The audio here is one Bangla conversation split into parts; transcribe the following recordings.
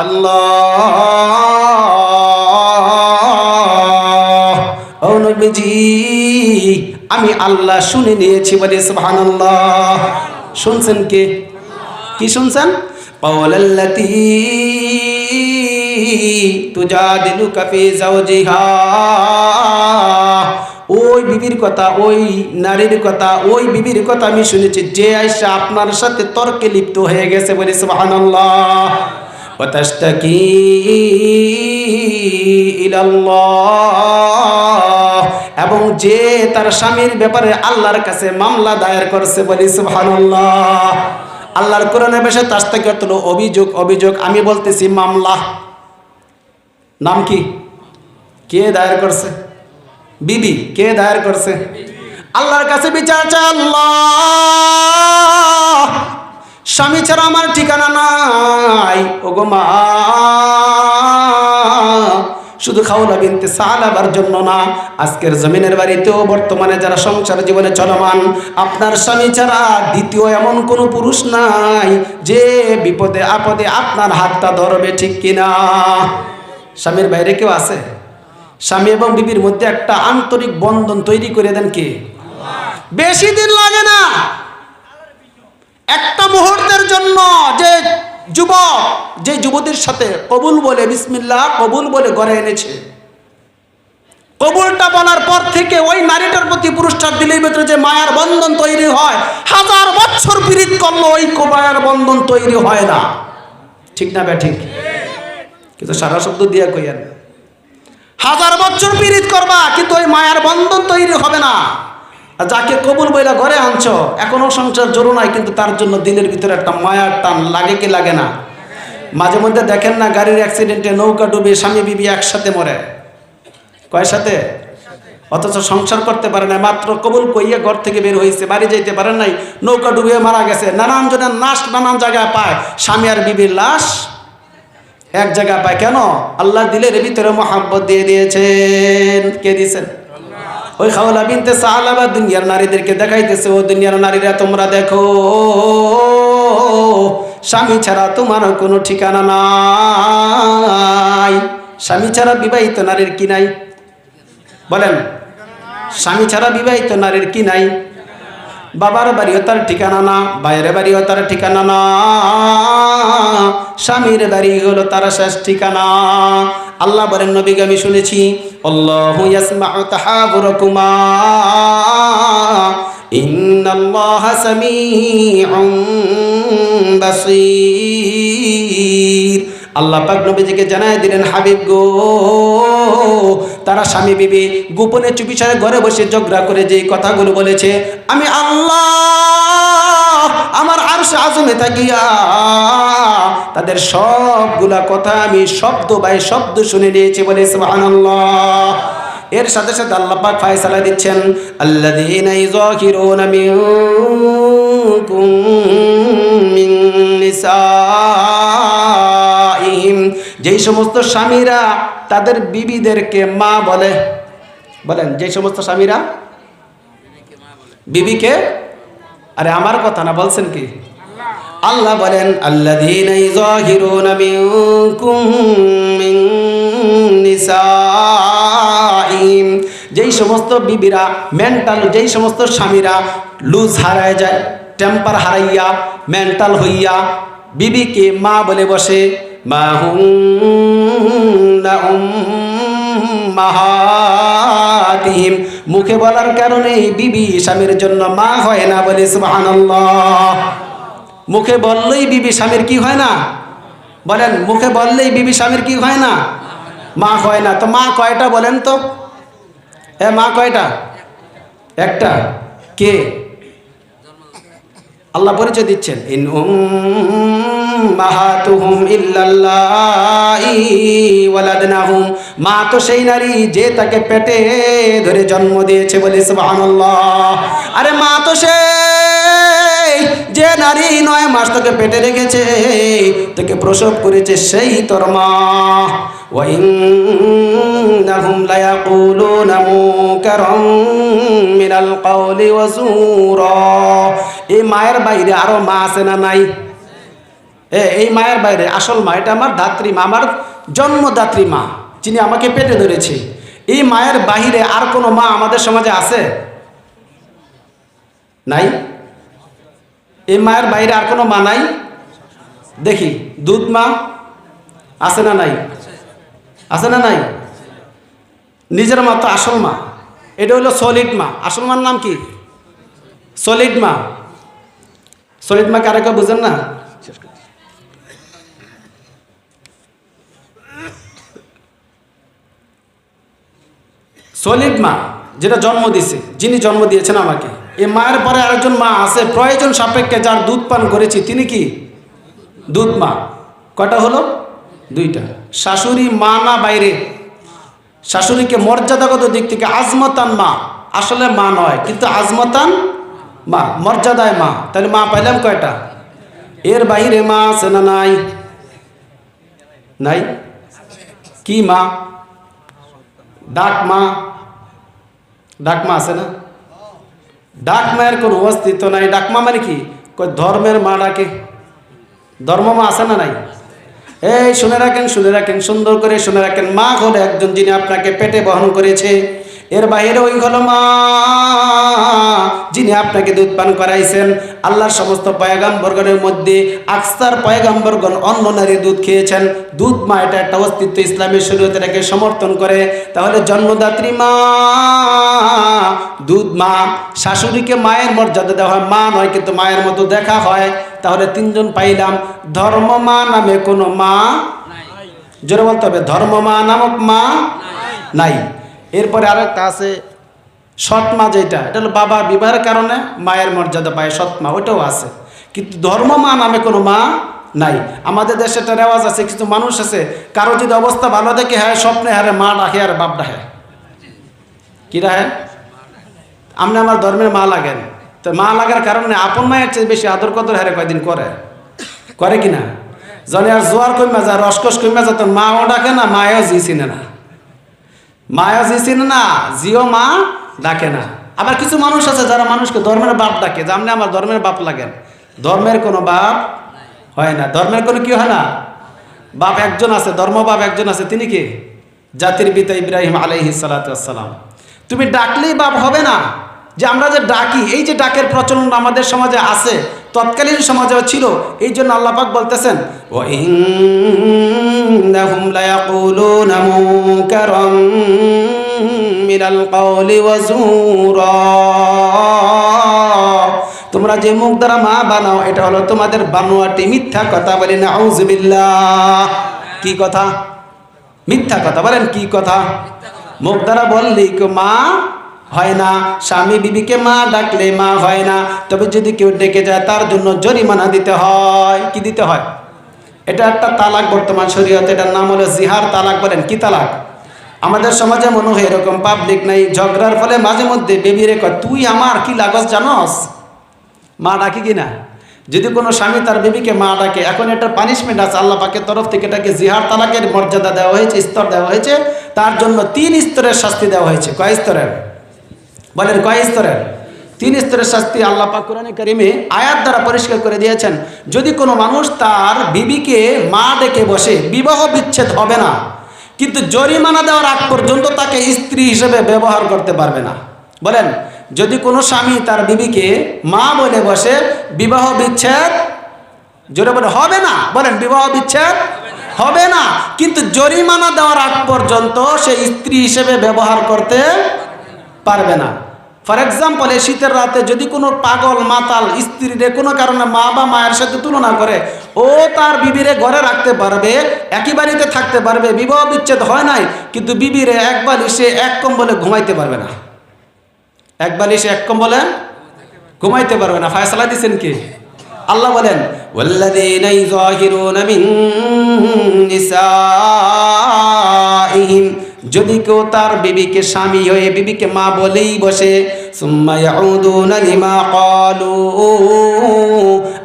আল্লাহ ও নবীজি আমি আল্লাহ শুনে নিয়েছি বলে সুবহানাল্লাহ। শুনছেন কে? কি শুনছেন? কাওলাল্লাতী তুজাদিলুকা ফি যাওজিহা, ওই বিবির কথা, ওই নারীর কথা, ওই বিবির কথা আমি শুনেছি যে আয়েশা আপনার সাথে তর্কে লিপ্ত হয়ে গেছে বলে সুবহানাল্লাহ। ওয়াতাশতাকি ইলাল্লাহ, এবং যে তার স্বামীর ব্যাপারে আল্লাহর কাছে মামলা দায়ের করছে বলে সুবহানাল্লাহ। আল্লাহর কোরআনে বেশে তাশতাকি অর্থ হলো অভিযোগ, অভিযোগ আমি বলতেছি মামলা। নাম কি? কে দায়ের করছে? বিবি। কে দায়ের করছে? আল্লাহর কাছে বিচার চায় আল্লাহ, স্বামী ছাড়া আমার ঠিকানা নাই। ওগো মা, শুধু খাওলা বিনতে সালাবার জন্য না, আজকের জমিনের বাড়িতেও বর্তমানে যারা সংসার জীবনে চলমান, আপনার স্বামী ছাড়া দ্বিতীয় এমন কোনো পুরুষ নাই যে বিপদে আপদে আপনার হাতটা ধরবে, ঠিক কিনা? স্বামীর বাইরে কেউ আছে? স্বামী এবং বিবির মধ্যে একটা আন্তরিক বন্ধন তৈরি করে দেন কে? বেশি দিন লাগে না, একটা মুহূর্তের জন্য যে যুবক যে যুবতীর সাথে কবুল বলে বিসমিল্লাহ কবুল বলে ঘরে এনেছে, কবুলটা বলার পর থেকে ওই নারীটার প্রতি পুরুষটার দিলের ভিতরে যে মায়ার বন্ধন তৈরি হয়, 1000 বছর পীড়িত করলো ওই মায়ার বন্ধন তৈরি হয় না, ঠিক না ঠিক? কিন্তু সারা শব্দ দিয়া কইয়েন, 1000 বছর পীড়িত করবা কিন্তু ওই মায়ার বন্ধন তৈরি হবে না। আর যাকে কবুল বইলা ঘরে আনছো, এখনো সংসার জোরো নাই, কিন্তু তার জন্য দিলের ভিতরে একটা মায়ার টান লাগে কি লাগে না? মাঝে মধ্যে দেখেন না, গাড়ির অ্যাক্সিডেন্টে নৌকা ডুবে স্বামী বিবি একসাথে মরে। কয় সাথে? অথচ সংসার করতে পারে না, মাত্র কবুল কইয়া ঘর থেকে বের হয়েছে, বাড়ি যাইতে পারেন নাই, নৌকা ডুবে মারা গেছে। নানান জনের লাশ নানান জায়গায় পায়, স্বামী আর বিবির লাশ এক জায়গায় পায়। কেন? আল্লাহ দিলের ভিতরে মহাব্বত দিয়ে দিয়েছেন। কে দিয়েছেন? ওই খাওলা বিনতে সালাবা দুনিয়ার নারীদেরকে দেখাইতেছে, ও দুনিয়ার নারীরা তোমরা দেখো, স্বামী ছাড়া তোমার কোনো ঠিকানা নাই। স্বামী ছাড়া বিবাহিত নারীর কি নাই? বলেন, স্বামী ছাড়া বিবাহিত নারীর কি নাই? বাবার বাড়িও তার ঠিকানা না, ভাইয়ের বাড়িও তার ঠিকানা না, স্বামীর বাড়ি হলো তার শেষ ঠিকানা। আল্লাহ বলেন, নবীকে আমি শুনেছি, আল্লাহু ইয়াসমাউ তাহাবুরাকুমা ইন্নাল্লাহা সামিউন বাসীর। আল্লাহ পাক নবীজিকে জানায় দিলেন, হাবিব গো, তারা স্বামী বিবি গোপনে চুপিসারে ঘরে বসে ঝগড়া করে যে কথাগুলো বলেছে, আমি আল্লাহ আমার আরশে আযমে থাকিয়া তাদের সবগুলা কথা আমি শব্দ বাই শব্দ শুনে নিয়েছি বলে সুবহানাল্লাহ। এর সাথে সাথে আল্লাহ পাক ফয়সালা দিচ্ছেন, আল্লাযীনা ইযাকিরুনা মিনকুম মিন নিসাইহিম, যেই সমস্ত স্বামীরা তাদের বিবিদেরকে মা বলে। বলেন, যেই সমস্ত স্বামীরা বিবিকে, আরে আমার কথা না, বলছেন কি? আল্লাহ বলেন, আল্লাযীনা ইযাহিরুনা মিনকুম মিন নিসাইহিম, যেই সমস্ত বিবিরা মেন্টাল, যেই সমস্ত স্বামীরা লুজ হারায় যায়, টেম্পার হারাইয়া মেন্টাল হইয়া বিবিকে মা বলে বসে, মা হুন্না উম্মাহাতিহিম, মুখে বলার কারণে বিবি স্বামীর জন্য মা হয় না বলে সুবহানাল্লাহ। মুখে বললেই বিবি স্বামীর কি হয় না? বলেন, মুখে বললেই বিবি স্বামীর কি হয় না? মা হয় না। তো মা কয়টা বলেন তো? মা কয়টা? একটা। কে? আল্লাহ পরিচয় দিচ্ছেন, ইন উম্মাহাতুহুম ইল্লাল্লাহি ওয়ালাদনাহুম, মা তো সেই নারী যে তাকে পেটে ধরে জন্ম দিয়েছে বলে সুবহানাল্লাহ। আরে মা তো সেই যে নারী 9 মাস তোকে পেটে রেখেছে, তোকে প্রসব করেছে, সেই তোর মা। ওয়া ইন্নাহুম লায়াকুলুনা মুনকারাম মিনাল কওলি ওয়া যুরা, এই মায়ের বাইরে আরো মা আছে না নাই? এই মায়ের বাইরে আসল মা, এটা আমার ধাত্রী মা, আমার জন্মদাত্রী মা, যিনি আমাকে পেটে ধরেছে। এই মায়ের বাহিরে আর কোনো মা আমাদের সমাজে আছে? নাই। এই মায়ের বাইরে আর কোনো মা নাই? দেখি, দুধ মা আছে না নাই? আছে না নাই? নিজের মা তো আসল মা, এটা হলো সলিড মা। আসল মার নাম কি? সলিড মা। সলিড মা কারে কেউ বুঝেন না? সলিড মা যেটা জন্ম দিয়েছে, যিনি জন্ম দিয়েছেন আমাকে। এই মায়ের পরে আরেকজন মা আছে প্রয়োজন সাপেক্ষে যার দুধ পান করেছি, তিনি কি? দুধ মা। কয়টা হলো? দুইটা। শাশুড়ি মা না বাইরে? শাশুড়িকে মর্যাদাগত দিক থেকে আজমতান মা, আসলে মা নয় কিন্তু আজমতান মা, মর্যাদায় মা। তাহলে মা পাইলাম কয়টা? এর বাইরে মা আছে না নাই? নাই। কি মা? ডাক মা। ডাক মা আছে না? ডাক মায়ের কোনো অস্তিত্ব নাই। ডাক মা মানে কি? ধর্মের মা ডাকে। ধর্ম মা আছে না নাই? এই শুনে রাখেন, শুনে রাখেন, সুন্দর করে শুনে রাখেন। মা হলো একজন যিনি আপনাকে পেটে বহন করেছে। এর বাইরে ওই হলো মা যিনি আপনাকে দুধ পান করাইছেন। আল্লাহর সমস্ত পয়গাম্বরগণের মধ্যে আকসার পয়গাম্বরগণ অন্য নারী দুধ খেয়েছেন। দুধ মা এটা একটা অস্তিত্ব, ইসলামের শরীয়ত এটাকে সমর্থন করে। তাহলে জন্মদাত্রী মা, দুধ মা। শাশুড়িকে মায়ের মর্যাদা দেওয়া হয়, মা নয় কিন্তু মায়ের মতো দেখা হয়। তাহলে তিনজন পাইলাম। ধর্ম মা নামে কোনো মা, জোরে বলতে হবে, ধর্ম মা নামক মা নাই। এরপরে আরেকটা আছে সৎ মা, যেটা এটা হলো বাবা বিবাহের কারণে মায়ের মর্যাদা পায়, সৎ মা, ওইটাও আছে। কিন্তু ধর্ম মা নামে কোনো মা নাই। আমাদের দেশে একটা রেওয়াজ আছে, কিছু মানুষ আছে, কারো যদি অবস্থা ভালো দেখে হ্যাঁ স্বপ্নে হারে মা ডাকে আর বাপ ডাকে। কি ডাকে? আপনি আমার ধর্মের মা লাগেন, তো মা লাগার কারণে আপন মায়ের চেয়ে বেশি আদর কদর হারে কয়দিন করে, করে কিনা? জনে আর জোয়ার কমে যায়, রসকস কমে যায়, তো মাও ডাকে না, মায়েও জি চিনে না, মায়েও জি চিনে না, জিও মা ডাকে না। আবার কিছু মানুষ আছে যারা মানুষকে ধর্মের বাপ ডাকে, যে আপনি আমার ধর্মের বাপ লাগেন। ধর্মের কোনো বাপ হয় না, ধর্মের কোনো কি হয় না, বাপ একজন আছে, ধর্ম বাপ একজন আছে, তিনি কি? জাতির পিতা ইব্রাহিম আলাইহিস সালাতু ওয়াস সালাম। তুমি ডাকলেই বাপ হবে না। যে আমরা যে ডাকি, এই যে ডাকের প্রচলন আমাদের সমাজে আছে, তৎকালীন সমাজেও ছিল। এই জন্য আল্লাহ পাক বলতেছেন, ওয়া ইন্নাহুম লায়াকুলুনা মুনকারাম মিনাল কওলি ওয়া যুরা। তোমরা যে মুখ দ্বারা মা বানাও, এটা হলো তোমাদের বানোয়াটি মিথ্যা কথা। বলি নাউযুবিল্লাহ। কি কথা? মিথ্যা কথা। বলেন কি কথা? মুখ দ্বারা বললেই কেউ মা হয় না। স্বামী বিবিকে মা ডাকলে মা হয় না। তবে যদি কেউ ডেকে যায় তার জন্য জরিমানা দিতে হয়। কি দিতে হয়? এটা একটা তালাক বর্তমান শরীয়তে, এটার নাম হলো জিহার তালাক। বলেন কি তালাক? আমাদের সমাজে মনে হয় এরকম পাবলিক নাই, ঝগড়ার ফলে মাঝে মধ্যে বেবিরে কয় তুই আমার কি লাগস জানস, মা ডাকি কিনা। যদি কোনো স্বামী তার বিবিকে মা ডাকে, এখন এটা পানিশমেন্ট আছে আল্লাহ পাকের তরফ থেকে, এটাকে জিহার তালাকের মর্যাদা দেওয়া হয়েছে, স্তর দেওয়া হয়েছে। তার জন্য 3 স্তরের শাস্তি দেওয়া হয়েছে। কয় স্তরের? বলেন কয় স্তরের? 3 স্তরের শাস্তি আল্লাহ পাক কোরআনে কারিমে আয়াত দ্বারা পরিষ্কার করে দিয়েছেন। যদি কোনো মানুষ তার বিবিকে মা ডেকে বসে, বিবাহ বিচ্ছেদ হবে না, কিন্তু জরিমানা দেওয়ার আগ পর্যন্ত তাকে স্ত্রী হিসেবে ব্যবহার করতে পারবে না। বলেন, যদি কোনো স্বামী তার বিবিকে মা বলে বসে, বিবাহ বিচ্ছেদ জোরে বলে হবে না। বলেন বিবাহ বিচ্ছেদ হবে না, কিন্তু জরিমানা দেওয়ার আগ পর্যন্ত সে স্ত্রী হিসেবে ব্যবহার করতে পারবে না। ফর এক্সাম্পল, এই শীতের রাতে যদি কোনো পাগল মাতাল স্ত্রীরে কোনো কারণে মা বা মায়ের সাথে তুলনা করে, ও তার বিবিরে ঘরে রাখতে পারবে, একই বাড়িতে থাকতে পারবে, বিবাহ বিচ্ছেদ হয় নাই, কিন্তু বিবিরে এক বালিশে এক কম্বলে ঘুমাইতে পারবে না। এক বালিশে এক কম্বলে ঘুমাইতে পারবে না। ফয়সালা দিচ্ছেন কি? আল্লাহ বলেন, ওয়াল্লাযীনা ইউযাহিরুনা মিন নিসাইহিম, যদি কেউ তার বিবিকে স্বামী হয়ে বিবিকে মা বলেই বসে, সুম্মা ইয়াউদুনা লিমা ক্বালু,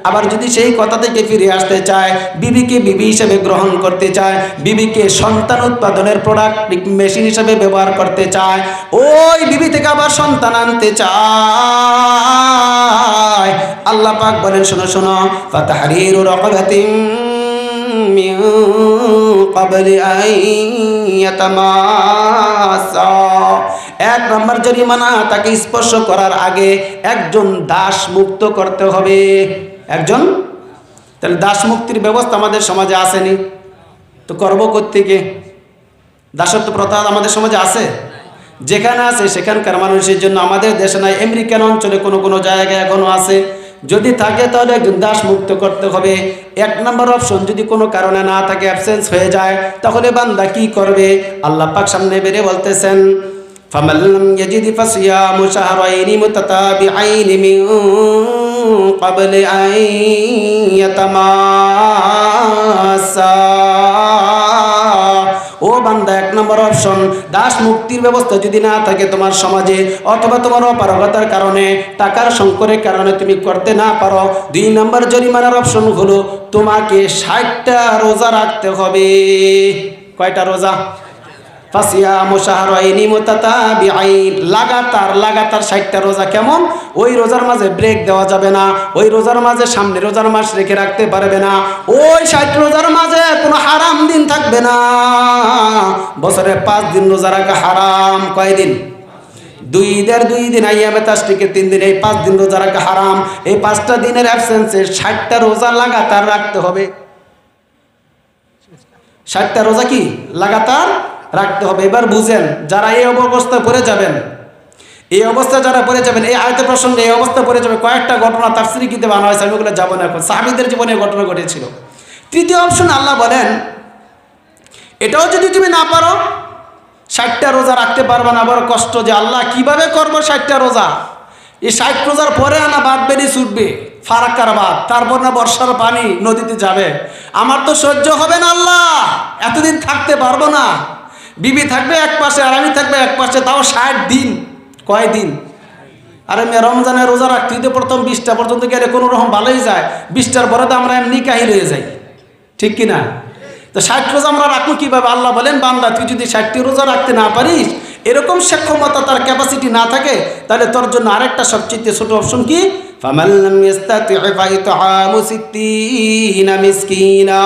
আবার যদি সেই কথা থেকে ফিরে আসতে চায়, বিবিকে বিবি হিসেবে গ্রহণ করতে চায়, বিবিকে সন্তান উৎপাদনের প্রোডাক্ট মেশিন হিসেবে ব্যবহার করতে চায়, ওই বিবি থেকে আবার সন্তান আনতে চায়, আল্লাহ পাক বলেন শোনো শোনো, ফাতাহরিরু রাকাবাতিন মিন ক্বাবলি আন ইয়াতামাসা, এক নম্বর জরিমানা, তাকে স্পর্শ করার আগে একজন দাস মুক্ত করতে হবে। একজন, তাহলে দাস মুক্তির ব্যবস্থা আমাদের সমাজে আসেনি, তো করব কোত্থেকে? দাসত্ব প্রথা আমাদের সমাজে আছে? যেখানে আছে সেখানকার মানুষের জন্য, আমাদের দেশে নয়, আমেরিকান অঞ্চলে কোনো কোনো জায়গায় এখনো আছে। যদি থাকে তাহলে একজন দাস মুক্ত করতে হবে। এক নম্বর অপশন, যদি কোনো কারণে না থাকে, অ্যাবসেন্স হয়ে যায়, তাহলে বান্দা কি করবে? আল্লাহ পাক সামনে বেরে বলতেছেন, ফামান লাম ইয়াজিদ ফাসিয়ামু শাহরাইনি মুতাতাবিআইনি মিন ক্বাবলি আন ইয়াতামাসা। ও বান্দা, এক নম্বর অপশন, দাস মুক্তির ব্যবস্থা যদি না থাকে তোমার সমাজে, অথবা তোমার অপারগতার কারণে, টাকার সংকটের কারণে তুমি করতে না পারো, 2 নম্বর জরিমানার অপশন হলো তোমাকে 60টা রোজা রাখতে হবে। কয়টা রোজা? ফাসিয়ামু শাহরাইনি মুতাতাবিআইন, লাগাতার 60টা রোজা। কেমন? ওই রোজার মাঝে ব্রেক দেওয়া যাবে না, ওই রোজার মাঝে সামনে রোজার মাস রেখে রাখতে পারবে না, ওই 60 রোজার মাঝে কোনো হারাম দিন থাকবে না। বছরে 5 দিন রোজা রাখা হারাম। কয়দিন? 2 দিন, আইয়ামে তাশরিকের 3 দিন, এই 5 দিন রোজা রাখা হারাম। এই 5টা দিনের অ্যাবসেন্সে 60টা রোজা লাগাতার রাখতে হবে। 60টা রোজা কি লাগাতার রাখতে হবে। এবার বুঝেন, যারা এই অবস্থায় পড়ে যাবেন, এই অবস্থা যারা পড়ে যাবেন, এই আয়াতের প্রসঙ্গে এই অবস্থা পড়ে যাবে, কয়েকটা ঘটনা তাফসীরে কিতাবে আনা হয়েছে, আমি ওগুলো যাবো না এখন। সাহাবীদের জীবনে ঘটনা ঘটেছিল। তৃতীয় অপশন আল্লাহ বলেন, এটাও যদি তুমি না পারো, 60টা রোজা রাখতে পারবে না, আবার কষ্ট যে আল্লাহ কিভাবে করবো 60টা রোজা? এই 60 রোজার পরে আনা বাদ বেরিয়ে ছুটবে, ফারাক্কার বাদ, তারপর না বর্ষার পানি নদীতে যাবে, আমার তো সহ্য হবে না আল্লাহ, এতদিন থাকতে পারবো না। বিবি থাকবে এক পাশে আর আমি থাকবে এক পাশে, তাও 60 দিন। কয় দিন? আরে মেয়ে, রমজানের রোজা রাখতে তো প্রথম 20টা পর্যন্ত গেলে কোনো রকম ভালোই যায়, 20টার পরে তো আমরা এমনি কাহিল হয়ে যাই, ঠিক কিনা? তো 60 রোজা আমরা রাখবো কিভাবে? আল্লাহ বলেন, বান্দা তুই যদি 60টি রোজা রাখতে না পারিস, এরকম সক্ষমতা তার ক্যাপাসিটি না থাকে, তাহলে তোর জন্য আরেকটা সবচেয়ে ছোট অপশন কি? ফামান লাম ইস্তাতি' ফাইতআমু 60 মিসকিনা।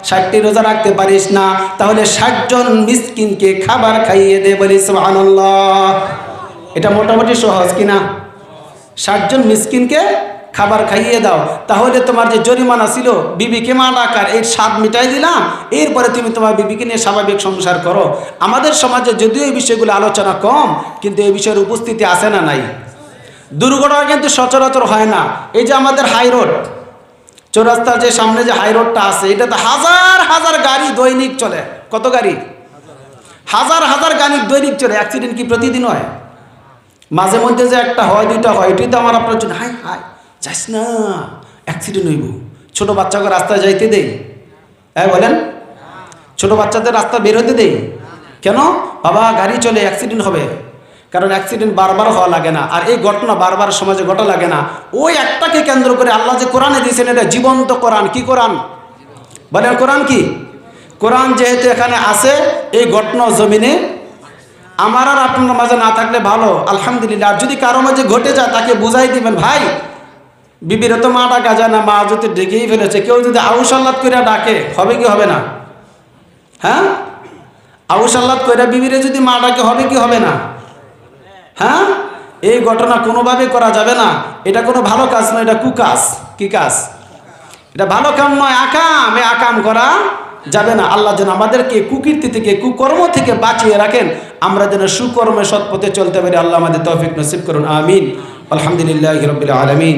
60টি রোজা রাখতে পারিস না, তাহলে 60 জন মিসকিনকে খাবার খাইয়ে দে। বলি সুবহানাল্লাহ। এটা মোটামুটি সহজ কিনা? 60 জন মিসকিনকে খাবার খাইয়ে দাও, তাহলে তোমার যে জরিমানা ছিল বিবিকে মা ডাকার, এই স্বাদ মিটাই দিলাম, এরপরে তুমি তোমার বিবিকে নিয়ে স্বাভাবিক সংসার করো। আমাদের সমাজে যদিও এই বিষয়গুলো আলোচনা কম, কিন্তু এই বিষয়ের উপস্থিতি আছে না নাই? দুর্ঘটনা কিন্তু সচরাচর হয় না। এই যে আমাদের হাই রোড, চৌরাস্তার যে সামনে যে হাই রোডটা আছে, এটাতে হাজার হাজার গাড়ি দৈনিক চলে। কত গাড়ি? হাজার হাজার গাড়ি দৈনিক চলে। অ্যাক্সিডেন্ট কি প্রতিদিন হয়? মাঝে মধ্যে যে একটা হয়, 2টা হয়, এটাই তো আমার আপনার জন্য হাই হাই যাইস না, অ্যাক্সিডেন্ট হইব। ছোট বাচ্চাকে রাস্তায় যাইতে দেই? হ্যাঁ বলেন, ছোট বাচ্চাদের রাস্তা বের হতে দেই কেন? বাবা গাড়ি চলে, অ্যাক্সিডেন্ট হবে। কারণ অ্যাক্সিডেন্ট বারবার হওয়া লাগে না, আর এই ঘটনা বারবার সমাজে ঘটা লাগে না। ওই একটাকে কেন্দ্র করে আল্লাহ যে কোরআনে দিয়েছেন, এটা জীবন্ত কোরআন। কি কোরআন? বলেন কোরআন কি? কোরআন যেহেতু এখানে আছে, এই ঘটনা জমিনে আমার আর আপনার মাঝে না থাকলে ভালো, আলহামদুলিল্লাহ। আর যদি কারো মাঝে ঘটে যায়, তাকে বুঝাই দিবেন, ভাই বিবির তো মা ডাকা যায় না, মা যদি ডেকেই ফেলেছে। কেউ যদি আউশ আল্লাদ করে ডাকে, হবে কি হবে না? হ্যাঁ, আউশ আল্লাদ করে বিবিরে যদি মা ডাকে, হবে কি হবে না? হ্যাঁ, এই ঘটনা কোনোভাবে করা যাবে না। এটা কোনো ভালো কাজ নয়, এটা কুকাজ। কি কাজ? এটা ভালো কাম নয়, আকাম। এ আকাম করা যাবে না। আল্লাহ যেন আমাদেরকে কুকীর্তি থেকে, কুকর্ম থেকে বাঁচিয়ে রাখেন, আমরা যেন সুকর্মে সৎ পথে চলতে পারি। আল্লাহ আমাদের তৌফিক নসিব করুন, আমিন। আলহামদুলিল্লাহি রাব্বিল আলামিন।